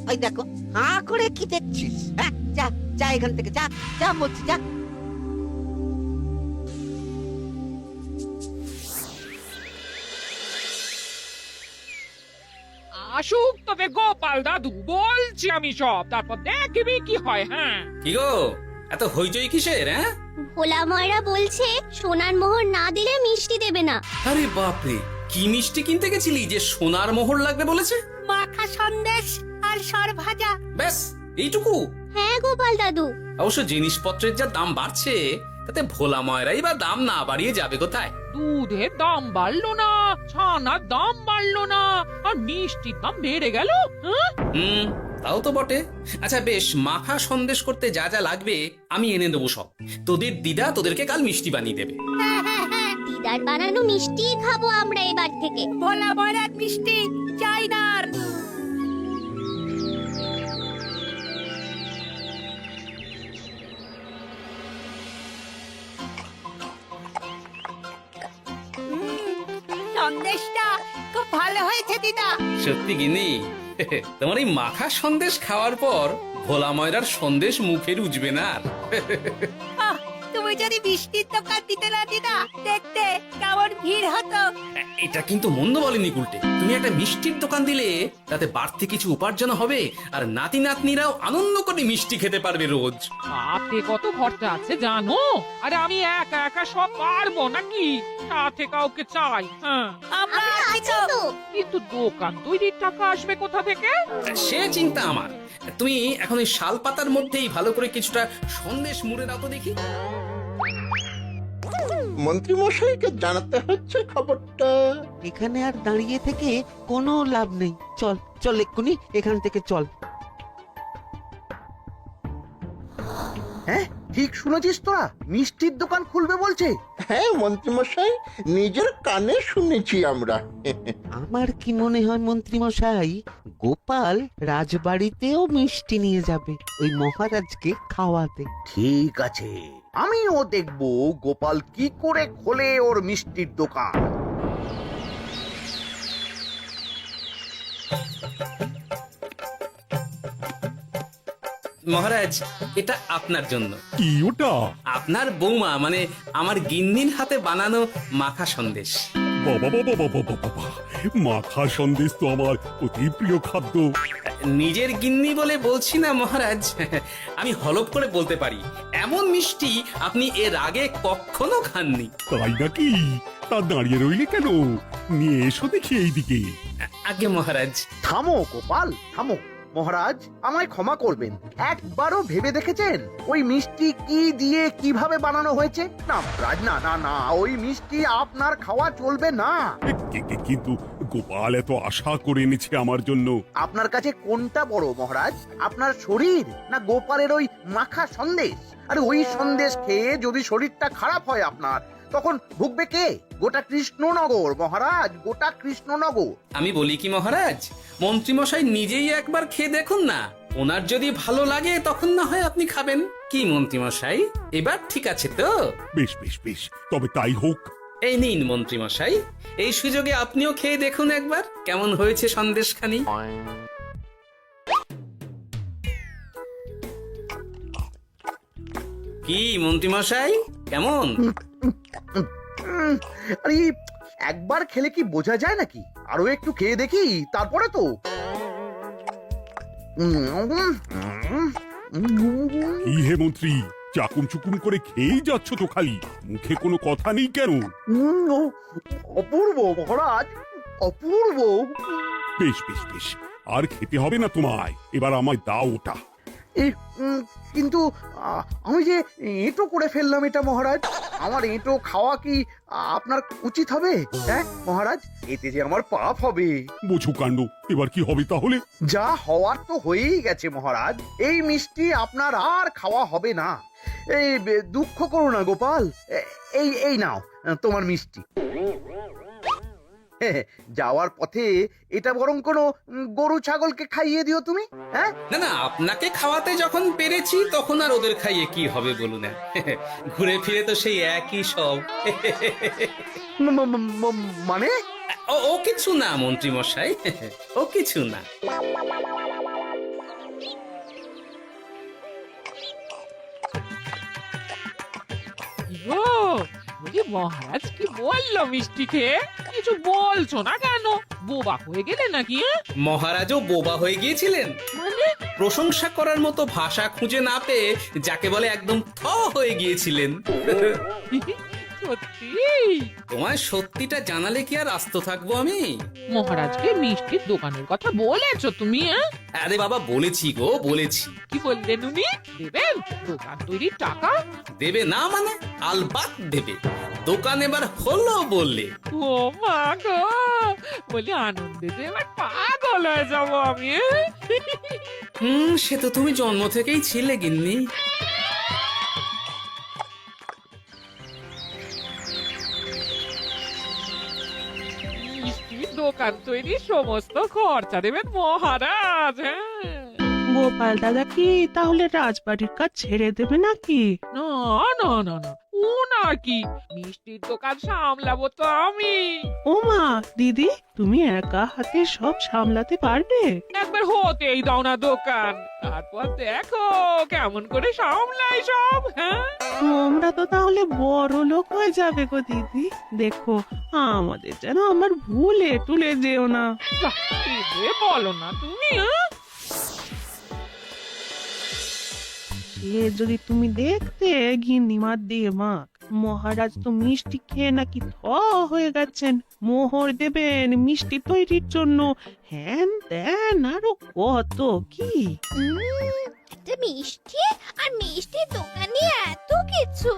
ওই দেখো, হাঁ করে কি দেখছিস? হ্যাঁ, যা যা এখান থেকে, যা যা বলছি, যা। আসুক তবে গোপাল দাদু, বলছি আমি সব, তারপর দেখবি কি হয়। হ্যাঁ, কি গো, এত হইচই কিসের? হ্যাঁ, ভোলা ময়রা বলছে সোনার মোহর না দিলে মিষ্টি দেবে না। আরে বাপরে, কি মিষ্টি কিনতে গেছিলি যে সোনার মোহর লাগবে বলেছে? মাখা সন্দেশ আর সরভাজা। ব্যাস এইটুকু? হ্যাঁ গোপাল দাদু। অবশ্য জিনিসপত্রের যা দাম বাড়ছে, তাতে ভোলা ময়রাই বা দাম না বাড়িয়ে যাবে কোথায়? দুধের দাম বাড়লো না, ছানার দাম বাড়লো না, আর মিষ্টির দাম বেড়ে গেল। হ্যাঁ, তাও তো বটে। আচ্ছা বেশ, মাখা সন্দেশ করতে যা যা লাগবে আমি এনে দেবো সব। তোদের দিদা তোদেরকে কাল মিষ্টি বানিয়ে দেবে। দিদার বানানো মিষ্টি খাবো আমরা এবার থেকে। ভোলা ময়রার মিষ্টি চাই না আর। সন্দেশটা খুব ভালো হয়েছে দিদা। সত্যি গিনি, তোমার এই মাখা সন্দেশ খাওয়ার পর ভোলা ময়রার সন্দেশ মুখে রুজবে না আর। আহ, তুমি যদি মিষ্টির দোকান দিতে না দিদা, দেখতে কেমন ভিড় হতো। এটা কিন্তু মন্দ বলেনি গুলটে। তুমি একটা মিষ্টির দোকান দিলে তাতে বাড়তি কিছু উপার্জন হবে, আর নাতি নাতনিরাও আনন্দ করে মিষ্টি খেতে পারবে রোজ। হাতে কত খরচা আছে জানো? আরে আমি একা একা সব পারবো নাকি? সাথে কাউকে চাই। হ্যাঁ, আমরা আমরা আছি আছি তো। তো। কিন্তু দোকান তৈরির টাকা আসবে কোথা থেকে? সে চিন্তা আমার। তুমি এখন এই শাল পাতার মধ্যেই ভালো করে কিছুটা সন্দেশ মুড়ে দাও তো দেখি। মন্ত্রী মশাইকে জানাতে হচ্ছে খবরটা। এখানে আর দাঁড়িয়ে থেকে কোনো লাভ নেই। চল চল, এক্ষুনি এখান থেকে চল। হ্যাঁ, ঠিক শুনেছিস তোরা, মিষ্টির দোকান খুলবে বলছে। হ্যাঁ মন্ত্রী মশাই, নিজের কানে শুনেছি আমরা। আমার কি মনে হয় মন্ত্রী মশাই, গোপাল রাজবাড়িতেও মিষ্টি নিয়ে যাবে ওই মহারাজকে খাওয়াতে। ঠিক আছে, আমিও দেখবো গোপাল কি করে খোলে ওর মিষ্টির দোকান। মহারাজ, এটা আপনার জন্য। কি ওটা? আপনার বৌমা মানে আমার গিন্নির হাতে বানানো মাখা সন্দেশ। বাবা বাবা বাবা বাবা বাবা, মাখা সন্দেশ তো আমার অতি প্রিয় খাদ্য। নিজের গিন্নি বলে বলছি না মহারাজ, আমি হলপ করে বলতে পারি এমন মিষ্টি আপনি এর আগে কখনো খাননি। তাই নাকি? তা দাঁড়িয়ে রইলে কেন? নিয়ে এসো দেখি এইদিকে। আগে মহারাজ। থামো গোপাল, থামো। মহারাজ, আমায় ক্ষমা করবেন, একবারও ভেবে দেখেছেন ওই মিষ্টি কি দিয়ে কিভাবে বানানো হয়েছে? না মহারাজ, না না না, ওই মিষ্টি আপনার খাওয়া চলবে না। কিন্তু গোপাল এত আশা করে এনেছে আমার জন্য। আপনার কাছে কোনটা বড় মহারাজ, আপনার শরীর না গোপালের ওই মাখা সন্দেশ? আর ওই সন্দেশ খেয়ে যদি শরীরটা খারাপ হয় আপনার, তখন ভুগবে কে? গোটা কৃষ্ণনগর মহারাজ, গোটা কৃষ্ণনগর। আমি বলি কি মহারাজ, মন্ত্রীমশাই নিজেই একবার খেয়ে দেখুন না, ওনার যদি ভালো লাগে তখন না হয় আপনি খাবেন। কি মন্ত্রীমশাই, এবার ঠিক আছে তো? বেশ বেশ বেশ, তবে তাই হোক। এই নিন মন্ত্রীমশাই, এই সুযোগে আপনিও খেয়ে দেখুন একবার কেমন হয়েছে সন্দেশখানি। কি মন্ত্রীমশাই, কেমন? আরে একবার খেলে কি বোঝা যায় নাকি? আরো একটু খেয়ে দেখি তারপরে তো। কি হে মন্ত্রী, চাকুম চুকুম করে খেয়েই যাচ্ছ তো খালি, মুখে কোনো কথা নেই কেন? অপূর্ব মহারাজ, অপূর্ব। বেশ বেশ বেশ, আর খেতে হবে না তোমায়, এবার আমায় দাও ওটা। কিন্তু আমি যে এঁটো করে ফেললাম এটা মহারাজ, আমার এঁটো খাওয়া কি আপনার উচিত হবে? হ্যাঁ মহারাজ, এতে যে আমার পাপ হবে। বোঝো কাণ্ড, এবার কি হবে তাহলে? যা হওয়ার তো হয়েই গেছে মহারাজ, এই মিষ্টি আপনার আর খাওয়া হবে না। এই দুঃখ করো না গোপাল, এই এই নাও তোমার মিষ্টি। যাওয়ার পথে এটা বরং কোনো গরু ছাগলকে খাইয়ে দিও তুমি। হ্যাঁ, না না, আপনাকে খাওয়াতে যখন পেরেছি তখন আর ওদের খাইয়ে কি হবে বলুন। ঘুরে ফিরে তো সেই একই সব। মানে ও কিছু না মন্ত্রী মশাই, ও কিছু না। বলি মহারাজ কি বললো মিষ্টি খেয়ে? কিছু বলছো না কেন? বোবা হয়ে গেলে নাকি? মহারাজও বোবা হয়ে গিয়েছিলেন? মানে প্রশংসা করার মতো ভাষা খুঁজে না পেয়ে যাকে বলে একদম থ হয়ে গিয়েছিলেন। সত্যি? তোমায় সত্যিটা জানালে কি আর আস্ত থাকবো আমি? মহারাজকে মিষ্টির দোকানের কথা বলেছো তুমি? আরে বাবা, বলেছি গো, বলেছি। কি বললেন উনি? দেবেন দোকান তৈরির টাকা? দেবে না মানে? আলবাত দেবে। দোকান এবার হলো বললে। ও মা গো, বলি আনন্দে যে এবার পাগল হয়ে যাবো আমি। সে তো তুমি জন্ম থেকেই ছিলে গিন্নি। মিষ্টির দোকান তৈরির সমস্ত খরচা দেবেন মহারাজ। হ্যাঁ, গোপাল দাদা কি তাহলে রাজবাড়ির কাজ ছেড়ে দেবে নাকি? না না না না, ও নাকি, মিষ্টির দোকান সামলাবো তো আমি। ওমা দিদি, তুমি একা হাতে সব সামলাতে পারবে? একবার হতেই দাও না দোকান, তারপর দেখো কেমন করে সামলাই সব। হ্যাঁ, তোমরা তো তাহলে বড় লোক হয়ে যাবে গো দিদি। দেখো আমাদের যেন আমার ভুলে টুলে যেও না। বাহ, কি যে বলো না তুমি। হ্যাঁ? সে যদি তুমি দেখতে গিন্নিমার দিয়ে মাক, মহারাজ তো মিষ্টি খেয়ে নাকি থ হয়ে গেছেন। মোহর দেবেন মিষ্টি তৈরির জন্য, হ্যান ত্যান আরো কত কি। একটা মিষ্টি আর মিষ্টির দোকানে এত কিছু।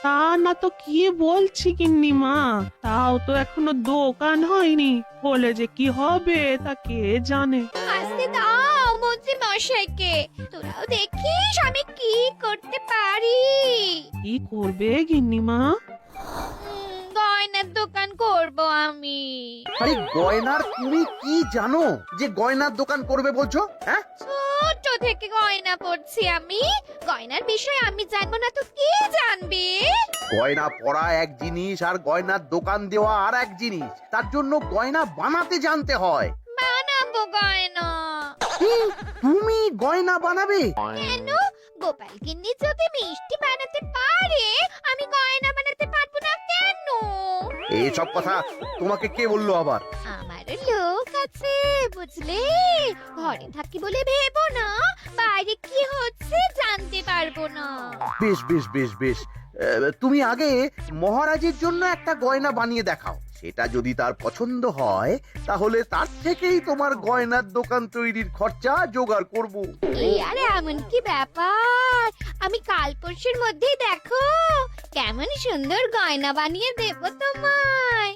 তা না তো কি বলছি গিন্নিমা, তাও তো এখনো দোকান হয়নি, বলে যে কি হবে তা কে জানে। আসতে দাও মন্ত্রী মশাইকে, তোরাও দেখিস আমি কি করতে পারি। কি করবে গিন্নিমা? গয়নার দোকান করব আমি। আরে গয়নার তুমি কি জানো যে গয়নার দোকান করবে বলছো? হ্যাঁ, ছোট থেকে গয়না পড়ছি আমি, গয়নার বিষয়ে আমি জানবো না তো কে জানবে? গয়না পরা এক জিনিস আর গয়নার দোকান দেওয়া আর এক জিনিস। তার জন্য গয়না বানাতে জানতে হয়। বানাবো গয়না। তুমি গয়না বানাবে? কেন? গোপাল গিন্নি যদি মিষ্টি বানাতে পারে, আমি গয়না বানাতে পারবো না কেন? এইসব কথা তোমাকে কে বললো আবার? আমার লোক আছে বুঝলে, ঘরে থাকি বলে ভেবো না, বাইরে কি হচ্ছে জানতে পারবো না। বেশ বেশ বেশ বেশ, তুমি আগে মহারাজের জন্য একটা গয়না বানিয়ে দেখাও। সেটা যদি তার পছন্দ হয় তাহলে তার থেকেই তোমার গয়নার দোকান তৈরির খরচা জোগাড় করব। এই আরে এমন কি ব্যাপার, আমি কাল পরশুর মধ্যেই দেখো কেমন সুন্দর গয়না বানিয়ে দেব তোমায়।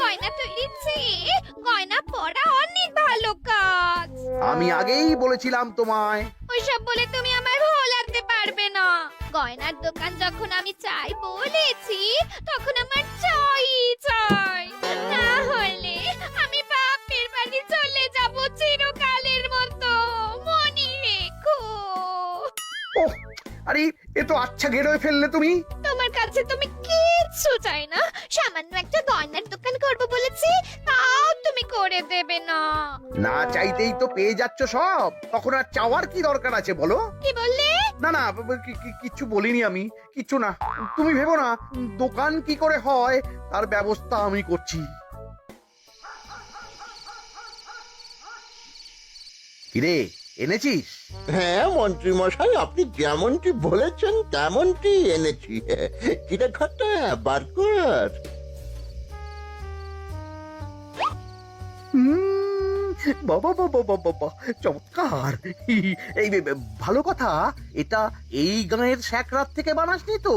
গয়না তৈরির চেয়ে গয়না পরা অনেক ভালো কাজ। আমি আগেই বলেছিলাম তোমায়। ওইসব বলে তুমি আমায় ভোলাতে পারবে না। গয়নার দোকান যখন আমি চাই বলেছি, তখন আমার চাই চাই, না হলে আমি বাপের বাড়ি চলে যাব চিরকালের মতো, মনে রেখো। ওহ, আরে এ তো আচ্ছা গেরোয় ফেললে তুমি। তোমার কাছে তুমি কিচ্ছু চাই না, সামান্য একটা গয়নার দোকান করব বলেছি, তাও তুমি করে দেবে না। না চাইতেই তো পেয়ে যাচ্ছ সব, তখন আর চাওয়ার কি দরকার আছে বলো? কি বললে? না না, কিচ্ছু বলিনি আমি, কিচ্ছু না। তুমি ভেবো না, দোকান কি করে হয় তার ব্যবস্থা আমি করছি। কিরে, এনেছিস? হ্যাঁ মন্ত্রী মশাই, আপনি যেমনটি বলেছেন তেমনটি এনেছি। কিরে ঘটা, বার কর। বাবা বাবা বাবা বাবা, চমৎকার। এই ভালো কথা, এটা এই গাঁয়ের স্যাকরাত থেকে বানাসনি তো?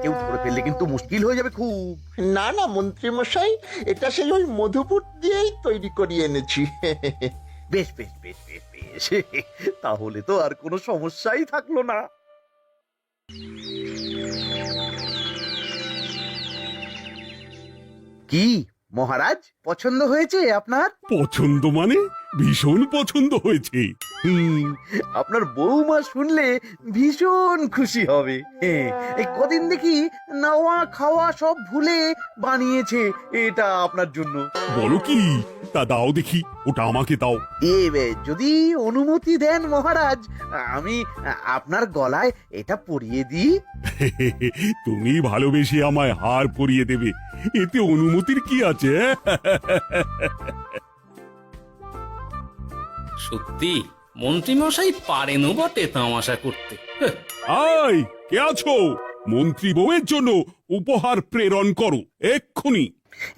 কেউ ধরে ফেললে কিন্তু মুশকিল হয়ে যাবে খুব। না না মন্ত্রী মশাই, এটা সেই ওই মধুপুর দিয়েই তৈরি করিয়ে এনেছি। বেশ বেশ বেশ বেশ বেশ, তাহলে তো আর কোনো সমস্যাই থাকলো না। কি মহারাজ, পছন্দ হয়েছে আপনার? পছন্দ মানে ভীষণ পছন্দ হয়েছে। আপনার বৌমা শুনলে ভীষণ খুশি হবে। এই কদিন দেখি নাওয়া খাওয়া সব ভুলে বানিয়েছে এটা আপনার জন্য। বলো কি? তা দাও দেখি, ওটা আমাকে দাও। যদি অনুমতি দেন মহারাজ, আমি আপনার গলায় এটা পরিয়ে দিই। তুমি ভালোবেসে আমায় হার পরিয়ে দেবে, এতে অনুমতির কি আছে? সত্যি মন্ত্রীমশাই পারেনও বটে তামাশা করতে। আয়, কে আছো? মন্ত্রী বউয়ের জন্য উপহার প্রেরণ করো এক্ষুনি।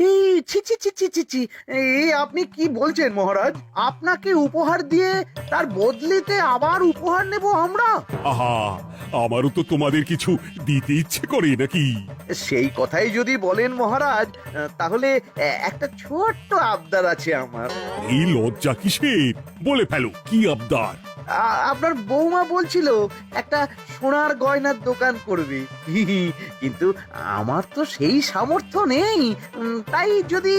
এই ছি ছি ছি ছি ছি ছি, এই আপনি কি বলছেন মহারাজ? আপনাকে উপহার দিয়ে তার বদলেতে আবার উপহার নেব আমরা? আহা, আমারও তো তোমাদের কিছু দিতে ইচ্ছে করে নাকি? সেই কথাই যদি বলেন মহারাজ, তাহলে একটা ছোট্ট আবদার আছে আমার। এই লজ্জা কিসের? বলে ফেলো, কি আবদার? আপনার বৌমা বলছিল একটা সোনার গয়নার দোকান করবে, কিন্তু আমার তো সেই সামর্থ্য নেই। তাই যদি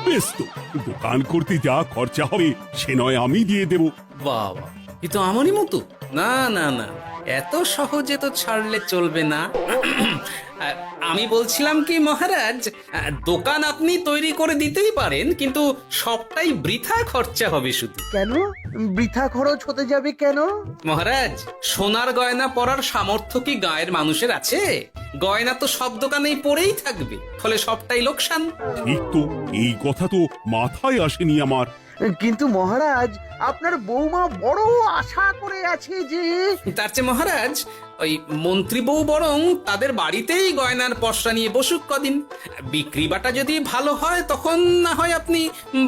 বেশ তো, দোকান করতে যা খরচা হবে সে নয় আমি দিয়ে দেব। বাবা, এ তো আমারই মতো। না না না, এত সহজে তো ছাড়লে চলবে না। আমি বলছিলাম কি মহারাজ, দোকান আপনি তৈরি করে দিতেই পারেন, কিন্তু সবটাই বৃথা খরচা হবে শুধু। কেন বৃথা খরচ হতে যাবে কেন? মহারাজ, সোনার গয়না পরার সামর্থ্য কি গায়ের মানুষের আছে? গয়না তো সব দোকানেই পড়েই থাকবে, ফলে সবটাই লোকসান। ঠিক তো, এই কথা তো মাথায় আসেনি আমার। কিন্তু মহারাজ, আপনার বৌমা বড় আশা করে আছে যে তার চেয়ে মহারাজ, ওই মন্ত্রী বউ বরং তাদের বাড়িতেই গয়নার পসরা নিয়ে বসুক কদিন। বিক্রি বাটা যদি ভালো হয় তখন না হয় আপনি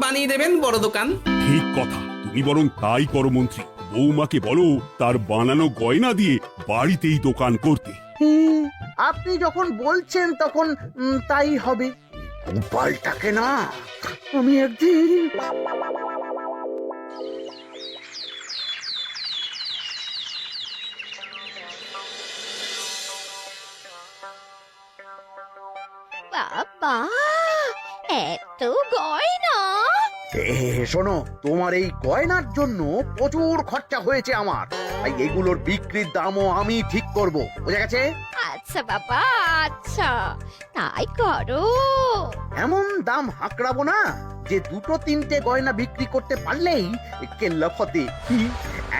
বানিয়ে দেবেন বড় দোকান। ঠিক কথা, তুমি বরং তাই করো মন্ত্রী। বৌমাকে বলো তার বানানো গয়না দিয়ে বাড়িতেই দোকান করতে। আপনি যখন বলছেন তখন তাই হবে। গোপালটাকে না আমি একদিন বাবা, এত গয়না! শোনো, তোমার এই গয়নার জন্য প্রচুর খরচা হয়েছে আমার, তাই এগুলোর বিক্রির দামও আমি ঠিক করব, বুঝা গেছে? আচ্ছা বাবা, আচ্ছা, তাই করো। এমন দাম হাঁকড়াবো না যে দুটো তিনটে গয়না বিক্রি করতে পারলেই কেল্লা ফতে।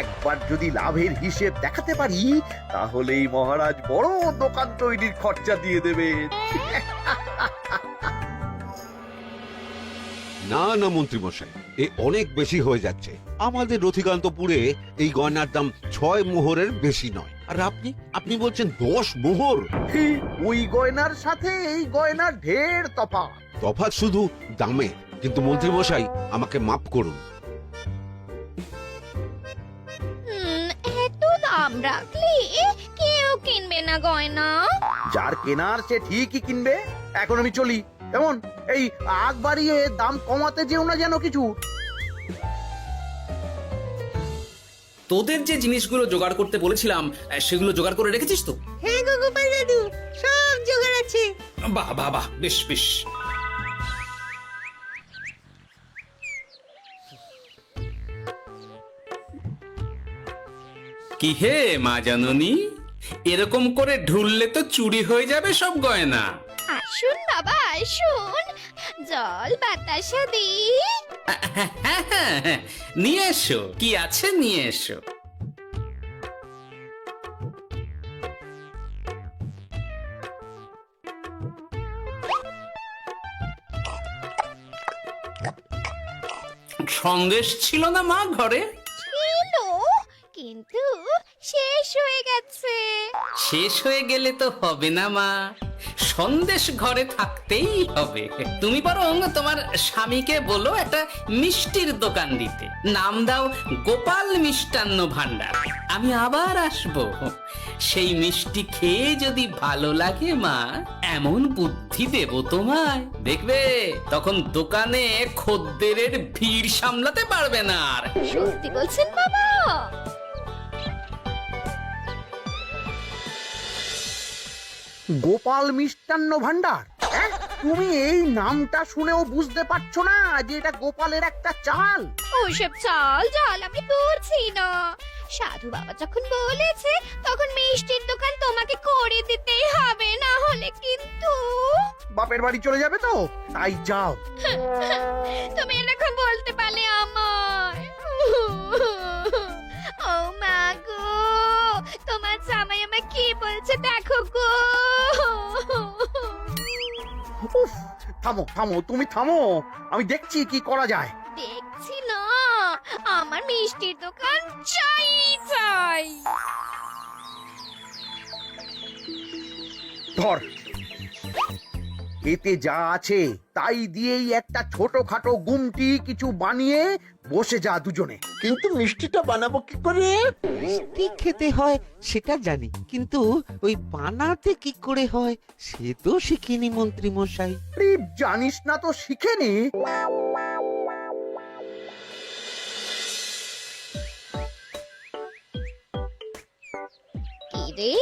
একবার যদি লাভের হিসেব দেখাতে পারি, তাহলেই মহারাজ বড় দোকান তৈরির খরচা দিয়ে দেবেন। না না মন্ত্রী মশাই, এ অনেক বেশি হয়ে যাচ্ছে। আমাদের রথিকান্তপুরে এই গয়নার দাম 6 মোহরের বেশি নয়, আর আপনি আপনি বলছেন 10 মোহর। ওই গয়নার সাথে এই গয়নার ঢের তফাৎ। তফাৎ শুধু দামে। কিন্তু মন্ত্রী মশাই, আমাকে মাফ করুন। এত দাম রাখলে কেউ কিনবে না গয়না। যার কেনার সে ঠিকই কিনবে। এখন আমি চলি। কেমন, এই আগ বাড়িয়ে দাম কমাতে যেও না যেন কিছু। তোদের যে জিনিসগুলো জোগাড় করতে বলেছিলাম সেগুলো জোগাড় করে রেখেছিস তো? হ্যাঁ গো গোপাল দাদু, সব জোগাড় আছে। বাহ বাহ বাহ, বেশ বেশ। কি হে মা জাননী, এরকম করে ঢুললে তো চুরি হয়ে যাবে সব গয়না। আসুন বাবা, আসুন, জল বাতাসা দিই। নিয়ে এসো, কি আছে নিয়ে এসো। সন্দেশ ছিল না মা ঘরে? ছিল, কিন্তু শেষ হয়ে গেছে। শেষ হয়ে গেলে তো হবে না মা, সন্দেশ ঘরে থাকতেই হবে। তুমি বরং তোমার স্বামীকে বলো একটা মিষ্টির দোকান দিতে, নাম দাও গোপাল মিষ্টান্ন ভান্ডার। আমি আবার আসবো, সেই মিষ্টি খেয়ে যদি ভালো লাগে মা, এমন বুদ্ধি দেব তোমায়, দেখবে তখন দোকানে খদ্দেরের ভিড় সামলাতে পারবে না আর। সত্যি বলছেন বাবা? গোপাল মিষ্টান্ন ভান্ডার? তুমি এই নামটা শুনেও বুঝতে পারছো না যে এটা গোপালের একটা চাল? ওইসব চাল জাল আমি বুঝছি না। সাধু বাবা যখন বলেছে তখন মিষ্টির দোকান তোমাকে করে দিতেই হবে, না হলে কিন্তু বাপের বাড়ি চলে যাবে তো, তাই যাও। তুমি এরকম বলতে পারলে আমার। ও মা গো, তোমার জামাই আমায় কি বলছে দেখো গো। উফ, থামো থামো, তুমি থামো, আমি দেখছি কি করা যায়। দেখছি না, আমার মিষ্টির দোকান চাই চাই। ধর, এতে যা আছে তাই দিয়েই একটা ছোটখাটো গুমটি কিছু বানিয়ে বসে যা দুজনে। কিন্তু মিষ্টিটা বানাবো কি করে? মিষ্টি খেতে হয় সেটা জানি, কিন্তু ওই বানাতে কি করে হয় সে তো শিখিনি মন্ত্রী মশাই। আরে, জানিস না তো শিখে নে। কি রে,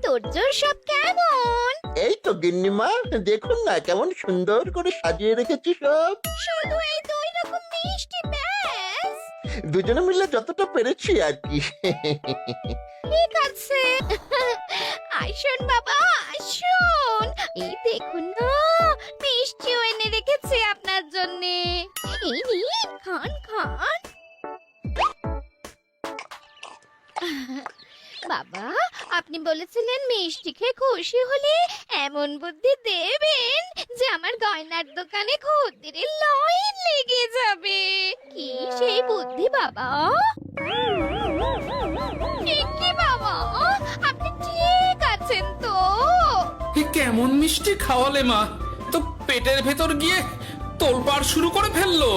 তোর জোর সব কেমন? এই তো গিন্নিমা, দেখুন না কেমন সুন্দর করে সাজিয়ে রেখেছি সব। শুধু এই দুই রকম মিষ্টি ব্যাস? দুজনে মিলে যতটা পেরেছি আর কি। ঠিক আছে, আসুন বাবা আসুন, এই দেখুন না মিষ্টিও এনে রেখেছি আপনার জন্যে। এই নিন, খান খান। বাবা, আপনি বলেছিলেন মিষ্টি খেয়ে খুশি হলে এমন বুদ্ধি দেবেন যে আমার গয়নার দোকানে খদ্দেরের লাইন লেগে যাবে। কি সেই বুদ্ধি বাবা? ঠিক কি বাবা, আপনি ঠিক আছেন তো? এ কেমন মিষ্টি খাওয়ালে মা, তো পেটের ভেতর গিয়ে তোলপাড় শুরু করে ফেললো।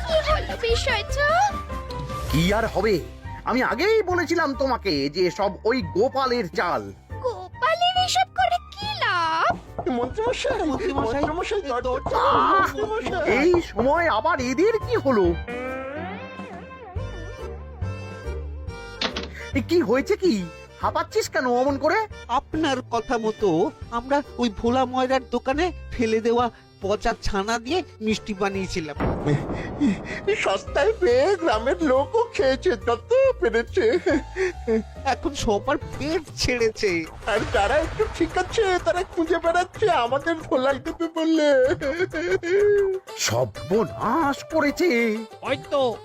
কি হলো বিষয়টা? কি আর হবে, আমি আগেই বলেছিলাম তোমাকে যে সব ওই গোপালের চাল। গোপালের এসব করে কি লাভ? মন্ত্রীমশাই, মন্ত্রীমশাই, মন্ত্রীমশাই, দরজা মন্ত্রীমশাই। এই সময় আবার এদের কি হলো? এ কি হয়েছে কি? হাঁপাচ্ছিস কেন অমন করে? আপনার কথা মতো আমরা ওই ভোলা ময়রার দোকানে ফেলে দেওয়া পচা ছানা দিয়ে মিষ্টি বানিয়েছিলাম। সস্তায় পেয়ে গ্রামের লোকও খেয়েছে যত পেরেছে। এখন সবার পেট ছেড়েছে। আর যারা একটু ঠিক আছে তারা খুঁজে বেড়াচ্ছে আমাদের ভোলাই দেবে বললে। সর্বনাশ করেছে।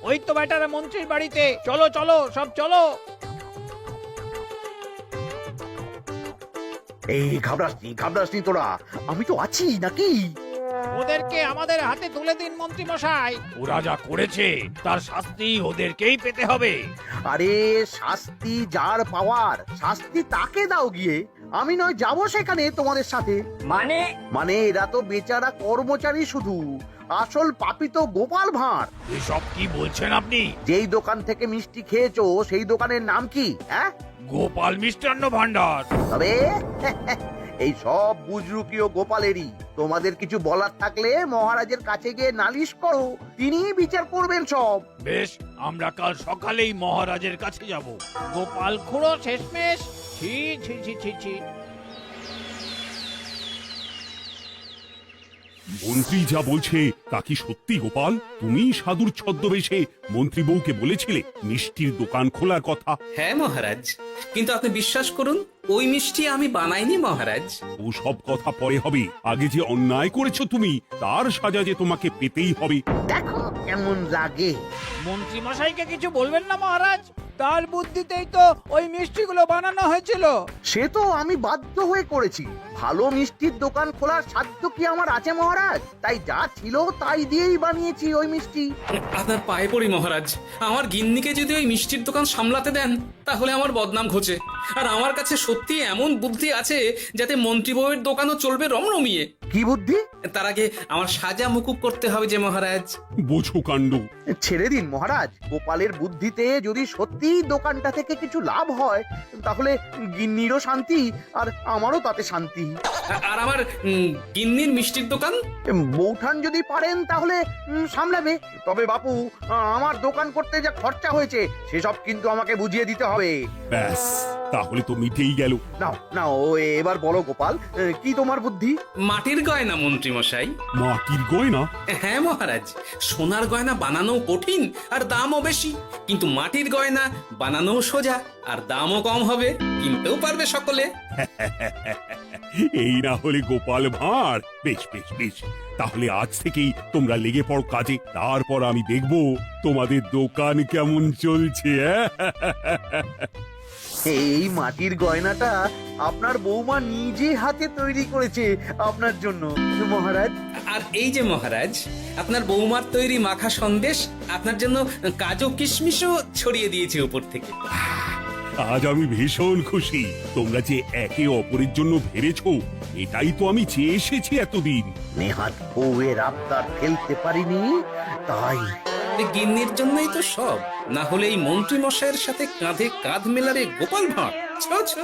ওই তো বেটারা মন্ত্রীর বাড়িতে, চলো চলো সব চলো। এই ঘাবড়াসনি তোরা, আমি তো আছি নাকি? ওদেরকে আমাদের হাতে তুলে দিন মন্ত্রী মশাই। ওরা যা করেছে তার শাস্তি ওদেরকেই পেতে হবে। আরে, শাস্তি যার পাওয়ার শাস্তি তাকে দাও গিয়ে, আমি নয় যাবো সেখানে তোমাদের সাথে। মানে এরা তো বেচারা কর্মচারী শুধু, আসল পাপী তো গোপাল ভাঁড়। এসব কি বলছেন আপনি? যেই দোকান থেকে মিষ্টি খেয়েছো সেই দোকানের নাম কি? হ্যাঁ, গোপাল মিষ্টান্ন ভান্ডার। তবে এই সব বুজরুকিও গোপালেরই। তোমাদের কিছু বলার থাকলে মহারাজের কাছে গিয়ে নালিশ করো, তিনি বিচার করবেন সব। বেশ, আমরা কাল সকালেই মহারাজের কাছে যাব। গোপাল খুড়ো শেষমেশ। ছি ছি ছি ছি ছি। মন্ত্রী যা বলছে তা কি সত্যি গোপাল? তুমি সাধুর ছদ্মবেশে মন্ত্রী বউকে বলেছিলে মিষ্টির দোকান খোলার কথা? হ্যাঁ মহারাজ, কিন্তু আপনি বিশ্বাস করুন ওই মিষ্টি আমি বানাইনি মহারাজ। ও সব কথা পরে হবে, আগে যে অন্যায় করেছো তুমি তার সাজা যে তোমাকে পেতেই হবে। দেখো কেমন লাগে। মন্ত্রী মশাইকে কিছু বলবেন না মহারাজ, তার বুদ্ধিতেই তো ওই মিষ্টিগুলো বানানো হয়েছিল। সে তো আমি বাধ্য হয়ে করেছি। ভালো মিষ্টির দোকান খোলার সাধ্য কি আমার আছে মহারাজ? তাই যা ছিল তাই দিয়েই বানিয়েছি ওই মিষ্টি। আপনার পায়ে পড়ি মহারাজ, আমার গিন্নিকে যদি ওই মিষ্টির দোকান সামলাতে দেন তাহলে আমার বদনাম ঘোচে। আর আমার কাছে সত্যি এমন বুদ্ধি আছে যাতে মন্ত্রী বউয়ের দোকানও চলবে রমরমিয়ে। কি বুদ্ধি? তার আগে আমার সাজা মুকুব করতে হবে যে মহারাজ। বোঝো কাণ্ড। ছেড়ে দিন মহারাজ, গোপালের বুদ্ধিতে যদি সত্যি দোকানটা থেকে কিছু লাভ হয় তাহলে গিন্নিরও শান্তি আর আমারও তাতে শান্তি। আর আমার গিন্নির মিষ্টির দোকান? বৌঠান যদি পারে পারেন তাহলে সামলাবে। তবে বাপু, আমার দোকান করতে যা খরচা হয়েছে সেসব কিন্তু আমাকে বুঝিয়ে দিতে হবে। ব্যাস, তাহলে তো মিটেই গেল। নাও নাও, এবার বলো গোপাল, কি তোমার বুদ্ধি? মাটির গয়না মন্ত্রী মশাই। মাটির গয়না? হ্যাঁ মহারাজ, সোনার গয়না বানানো কঠিন আর দামও বেশি, কিন্তু মাটির গয়না বানানো সোজা আর দামও কম হবে, কিনতেও পারবে সকলে। এই না হলে গোপাল ভাঁড়। বেশ বেশ বেশ, তাহলে আজ থেকেই তোমরা লেগে পড়ো কাজে, তারপর আমি দেখব তোমাদের দোকান কেমন চলছে। এই মাটির গয়নাটা আপনার বৌমা নিজে হাতে তৈরি করেছে আপনার জন্য মহারাজ। আর এই যে মহারাজ, আপনার বৌমার তৈরি মাখা সন্দেশ আপনার জন্য কাজু কিশমিশও ছড়িয়ে দিয়েছে উপর থেকে। আজ আমি ভীষণ খুশি। তোমরা যে একে অপরের জন্য ভেবেছো, এটাই তো আমি চেয়ে এসেছি এতদিন। নেহাত বউয়ের আবদার ফেলতে পারিনি, তাই গিন্নির জন্যই তো সব, না হলে এই মন্ত্রী মশাইয়ের সাথে কাঁধে কাঁধ মেলারে গোপাল ভাঁড়। ছো ছো।